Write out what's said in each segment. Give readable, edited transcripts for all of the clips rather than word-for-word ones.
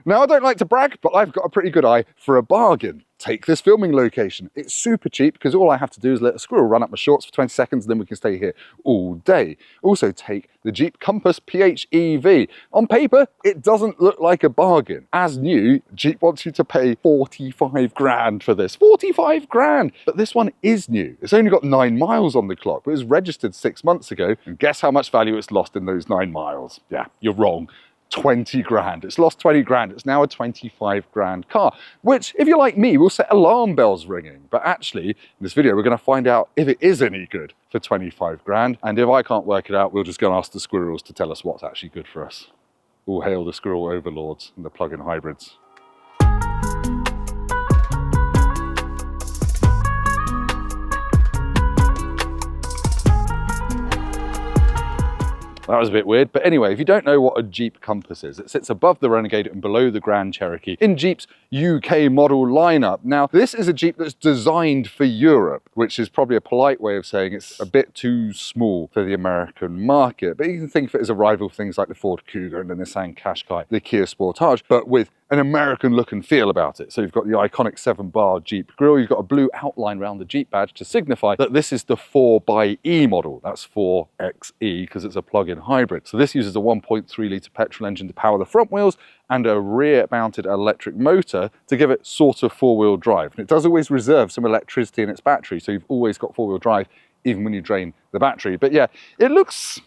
Now, I don't like to brag, but I've got a pretty good eye for a bargain. Take this filming location. It's super cheap because all I have to do is let a squirrel run up my shorts for 20 seconds and then we can stay here all day. Also take the Jeep Compass PHEV. On paper, it doesn't look like a bargain. As new, Jeep wants you to pay 45 grand for this. 45 grand! But this one is new. It's only got 9 miles on the clock, but it was registered 6 months ago. And guess how much value it's lost in those 9 miles? Yeah, you're wrong. 20 grand. It's lost 20 grand. It's now a 25 grand car, which, if you're like me, will set alarm bells ringing. But actually, in this video, we're going to find out if it is any good for 25 grand. And if I can't work it out, we'll just go and ask the squirrels to tell us what's actually good for us. All hail the squirrel overlords and the plug-in hybrids. That was a bit weird, but anyway, if you don't know what a Jeep Compass is, it sits above the Renegade and below the Grand Cherokee in Jeep's UK model lineup. Now, this is a Jeep that's designed for Europe, which is probably a polite way of saying it's a bit too small for the American market, but you can think of it as a rival for things like the Ford Kuga and the Nissan Qashqai, the Kia Sportage, but with an American look and feel about it. So you've got the iconic 7-bar Jeep grille, you've got a blue outline around the Jeep badge to signify that this is the 4xe model. That's 4xe because it's a plug-in hybrid. So this uses a 1.3 litre petrol engine to power the front wheels and a rear-mounted electric motor to give it sort of 4-wheel drive. And it does always reserve some electricity in its battery, so you've always got 4-wheel drive even when you drain the battery. But yeah, it looks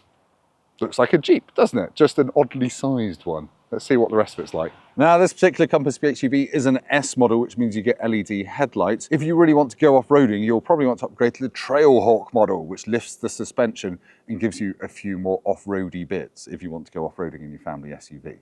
like a Jeep, doesn't it? Just an oddly sized one. Let's see what the rest of it's like. Now, this particular Compass PHEV is an S model, which means you get LED headlights. If you really want to go off-roading, you'll probably want to upgrade to the Trailhawk model, which lifts the suspension and gives you a few more off-roady bits if you want to go off-roading in your family SUV.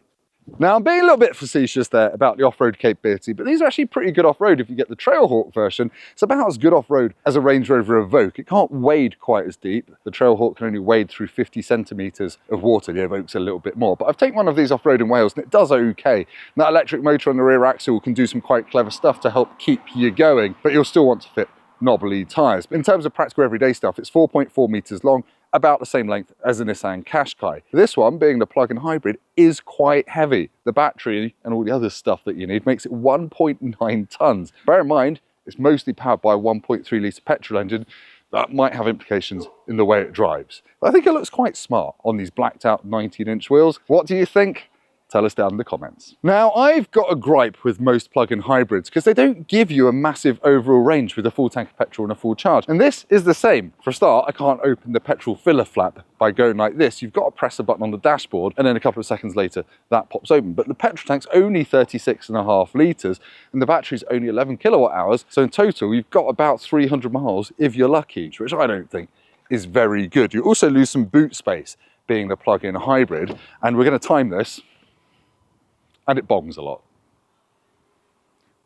Now, I'm being a little bit facetious there about the off-road capability, but these are actually pretty good off-road if you get the Trailhawk version. It's about as good off-road as a Range Rover Evoque. It can't wade quite as deep. The Trailhawk can only wade through 50 centimetres of water. The Evoque's a little bit more. But I've taken one of these off-road in Wales and it does okay. And that electric motor on the rear axle can do some quite clever stuff to help keep you going, but you'll still want to fit knobbly tyres. In terms of practical everyday stuff, it's 4.4 metres long, about the same length as a Nissan Qashqai. This one, being the plug-in hybrid, is quite heavy. The battery and all the other stuff that you need makes it 1.9 tonnes. Bear in mind, it's mostly powered by a 1.3 litre petrol engine. That might have implications in the way it drives. But I think it looks quite smart on these blacked out 19-inch wheels. What do you think? Tell us down in the comments. Now, I've got a gripe with most plug-in hybrids because they don't give you a massive overall range with a full tank of petrol and a full charge. And this is the same. For a start, I can't open the petrol filler flap by going like this. You've got to press a button on the dashboard and then a couple of seconds later, that pops open. But the petrol tank's only 36.5 litres and the battery's only 11 kilowatt hours. So in total, you've got about 300 miles if you're lucky, which I don't think is very good. You also lose some boot space being the plug-in hybrid. And we're going to time this. And it bongs a lot.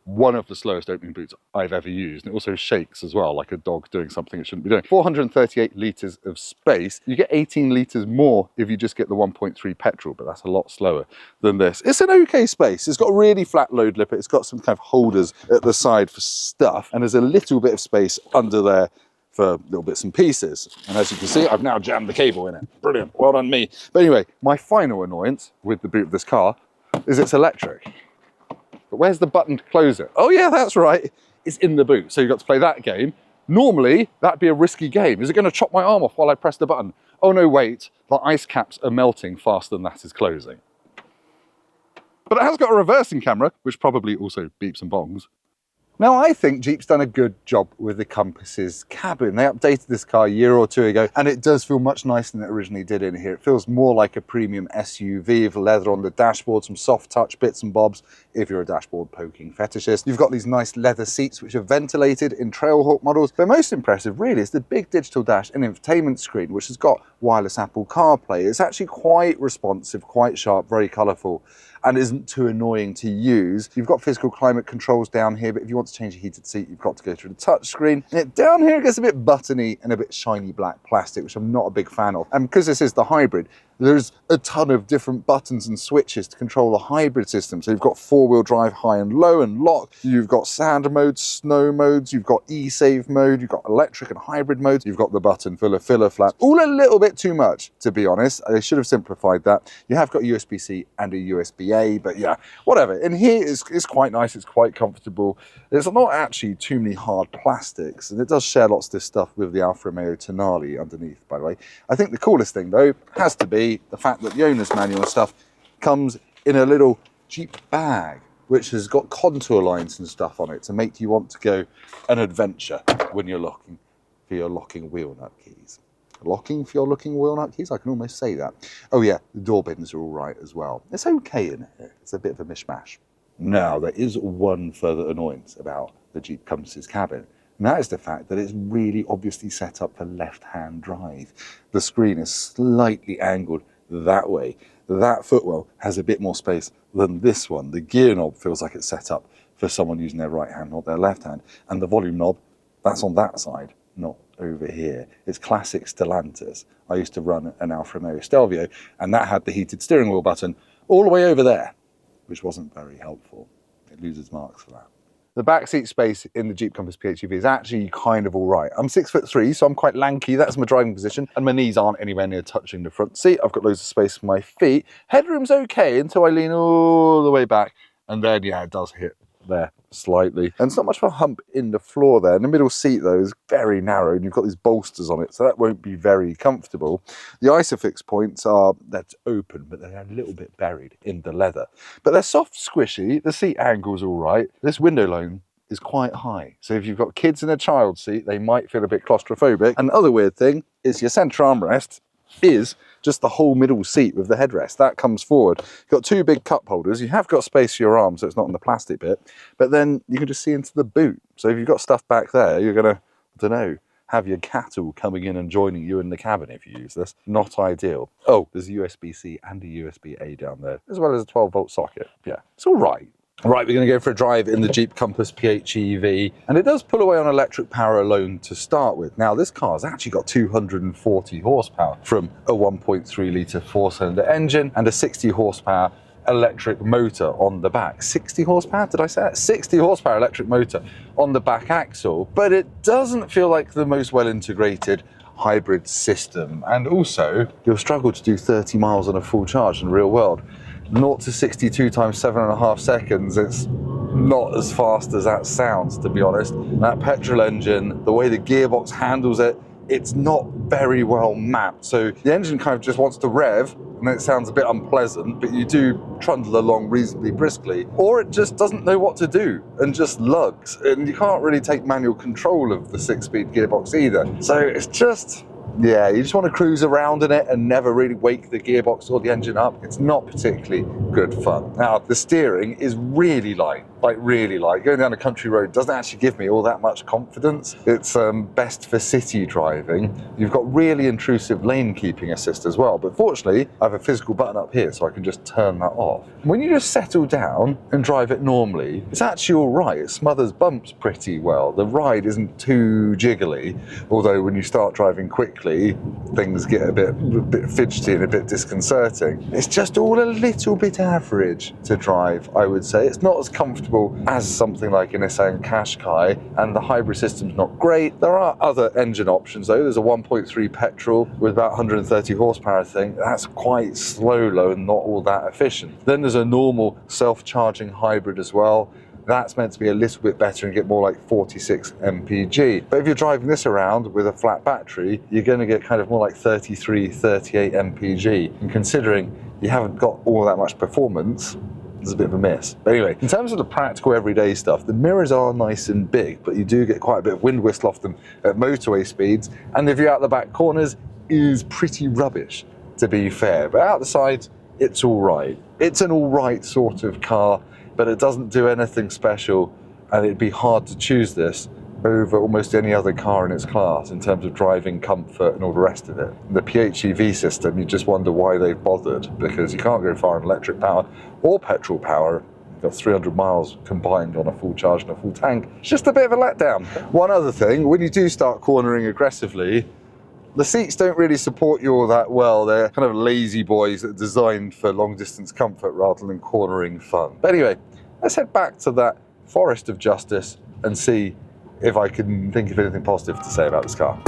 One of the slowest opening boots I've ever used. And it also shakes as well, like a dog doing something it shouldn't be doing. 438 litres of space. You get 18 litres more if you just get the 1.3 petrol, but that's a lot slower than this. It's an okay space. It's got a really flat load lip. It's got some kind of holders at the side for stuff. And there's a little bit of space under there for little bits and pieces. And as you can see, I've now jammed the cable in it. Brilliant, well done me. But anyway, my final annoyance with the boot of this car is it's electric. But where's the button to close it? Oh yeah, that's right. It's in the boot. So you've got to play that game. Normally, that'd be a risky game. Is it going to chop my arm off while I press the button? Oh no, wait. The ice caps are melting faster than that is closing. But it has got a reversing camera, which probably also beeps and bongs. Now, I think Jeep's done a good job with the Compass's cabin. They updated this car a year or two ago, and it does feel much nicer than it originally did in here. It feels more like a premium SUV with leather on the dashboard, some soft touch bits and bobs if you're a dashboard poking fetishist. You've got these nice leather seats which are ventilated in Trailhawk models. But most impressive really is the big digital dash and infotainment screen, which has got wireless Apple CarPlay. It's actually quite responsive, quite sharp, very colourful, and isn't too annoying to use. You've got physical climate controls down here, but if you want to change a heated seat, you've got to go through the touch screen. And down here it gets a bit buttony and a bit shiny black plastic, which I'm not a big fan of. And because this is the hybrid, There's a ton of different buttons and switches to control the hybrid system. So you've got 4-wheel drive, high and low and lock. You've got sand modes, snow modes. You've got e-save mode. You've got electric and hybrid modes. You've got the button for the filler flap. All a little bit too much, to be honest. They should have simplified that. You have got USB-C and a USB-A, but yeah, whatever. And here is quite nice. It's quite comfortable. There's not actually too many hard plastics, and it does share lots of this stuff with the Alfa Romeo Tonale underneath, by the way. I think the coolest thing, though, has to be the fact that the owner's manual and stuff comes in a little Jeep bag, which has got contour lines and stuff on it to make you want to go an adventure when you're looking for your locking wheel nut keys. Locking for your looking wheel nut keys? I can almost say that. Oh yeah, the door bins are all right as well. It's okay in here. It's a bit of a mishmash. Now, there is one further annoyance about the Jeep Compass's cabin. And that is the fact that it's really obviously set up for left-hand drive. The screen is slightly angled that way. That footwell has a bit more space than this one. The gear knob feels like it's set up for someone using their right hand, not their left hand. And the volume knob, that's on that side, not over here. It's classic Stellantis. I used to run an Alfa Romeo Stelvio, and that had the heated steering wheel button all the way over there, which wasn't very helpful. It loses marks for that. The back seat space in the Jeep Compass PHEV is actually kind of all right. I'm 6'3", so I'm quite lanky. That's my driving position, and my knees aren't anywhere near touching the front seat. I've got loads of space for my feet. Headroom's okay until I lean all the way back, and then, yeah, it does hit there slightly. And it's not much of a hump in the floor there. And the middle seat, though, is very narrow, and you've got these bolsters on it, so that won't be very comfortable. The ISOFIX points are, that's open, but they're a little bit buried in the leather. But they're soft, squishy. The seat angle's all right. This window line is quite high. So if you've got kids in a child seat, they might feel a bit claustrophobic. And the other weird thing is your centre armrest is just the whole middle seat with the headrest. That comes forward. You've got two big cup holders. You have got space for your arms, so it's not in the plastic bit, but then you can just see into the boot. So if you've got stuff back there, you're gonna, I don't know, have your cattle coming in and joining you in the cabin if you use this. Not ideal. Oh, there's a USB-C and a USB-A down there, as well as a 12-volt socket. Yeah, it's all right. Right, we're going to go for a drive in the Jeep Compass PHEV, and it does pull away on electric power alone to start with. Now, this car's actually got 240 horsepower from a 1.3 litre four-cylinder engine and a 60 horsepower electric motor on the back. 60 horsepower, did I say that? 60 horsepower electric motor on the back axle, but it doesn't feel like the most well-integrated hybrid system. And also, you'll struggle to do 30 miles on a full charge in the real world. 0 to 62 times 7.5 seconds, it's not as fast as that sounds, to be honest. That petrol engine, the way the gearbox handles it, it's not very well mapped. So the engine kind of just wants to rev, and it sounds a bit unpleasant, but you do trundle along reasonably briskly. Or it just doesn't know what to do and just lugs. And you can't really take manual control of the 6-speed gearbox either. So it's just, yeah, you just want to cruise around in it and never really wake the gearbox or the engine up. It's not particularly good fun. Now, the steering is really light, like really light. Going down a country road doesn't actually give me all that much confidence. It's best for city driving. You've got really intrusive lane keeping assist as well, but fortunately, I have a physical button up here so I can just turn that off. When you just settle down and drive it normally, it's actually all right. It smothers bumps pretty well. The ride isn't too jiggly, although when you start driving quickly, things get a bit fidgety and a bit disconcerting. It's just all a little bit average to drive, I would say. It's not as comfortable as something like an Nissan Qashqai, and the hybrid system's not great. There are other engine options though. There's a 1.3 petrol with about 130 horsepower thing. That's quite slow and not all that efficient. Then there's a normal self-charging hybrid as well. That's meant to be a little bit better and get more like 46 mpg. But if you're driving this around with a flat battery, you're going to get kind of more like 33, 38 mpg. And considering you haven't got all that much performance, there's a bit of a miss. But anyway, in terms of the practical everyday stuff, the mirrors are nice and big, but you do get quite a bit of wind whistle off them at motorway speeds. And if you're out the back corners, it is pretty rubbish, to be fair. But out the sides, it's all right. It's an all right sort of car, but it doesn't do anything special, and it'd be hard to choose this over almost any other car in its class in terms of driving comfort and all the rest of it. The PHEV system, you just wonder why they've bothered, because you can't go far in electric power or petrol power. You've got 300 miles combined on a full charge and a full tank. It's just a bit of a letdown. One other thing, when you do start cornering aggressively, The seats don't really support you all that well. They're kind of lazy boys that are designed for long distance comfort rather than cornering fun. But anyway, let's head back to that forest of justice and see if I can think of anything positive to say about this car.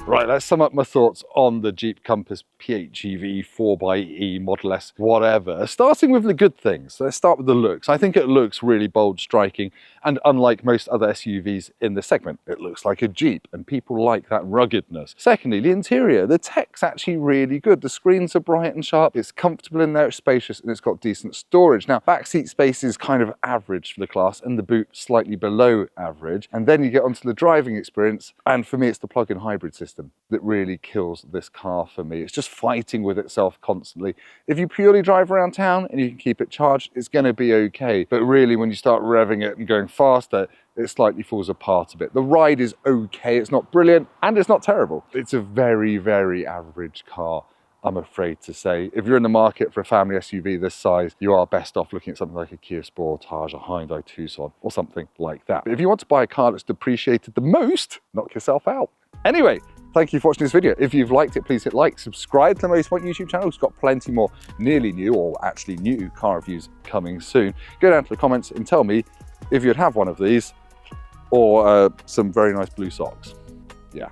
Right, let's sum up my thoughts on the Jeep Compass PHEV 4xe Model S, whatever. Starting with the good things. Let's start with the looks. I think it looks really bold, striking, and unlike most other SUVs in the segment, it looks like a Jeep, and people like that ruggedness. Secondly, the interior. The tech's actually really good. The screens are bright and sharp, it's comfortable in there, it's spacious, and it's got decent storage. Now, backseat space is kind of average for the class, and the boot slightly below average. And then you get onto the driving experience, and for me, it's the plug-in hybrid system that really kills this car for me. It's just fighting with itself constantly. If you purely drive around town and you can keep it charged, it's going to be okay. But really, when you start revving it and going faster, it slightly falls apart a bit. The ride is okay, it's not brilliant, and it's not terrible. It's a very, very average car, I'm afraid to say. If you're in the market for a family SUV this size, you are best off looking at something like a Kia Sportage, a Hyundai Tucson, or something like that. But if you want to buy a car that's depreciated the most, knock yourself out. Anyway, thank you for watching this video. If you've liked it, please hit like, subscribe to the Most Want YouTube channel. It's got plenty more nearly new, or actually new, car reviews coming soon. Go down to the comments and tell me if you'd have one of these, or some very nice blue socks. Yeah.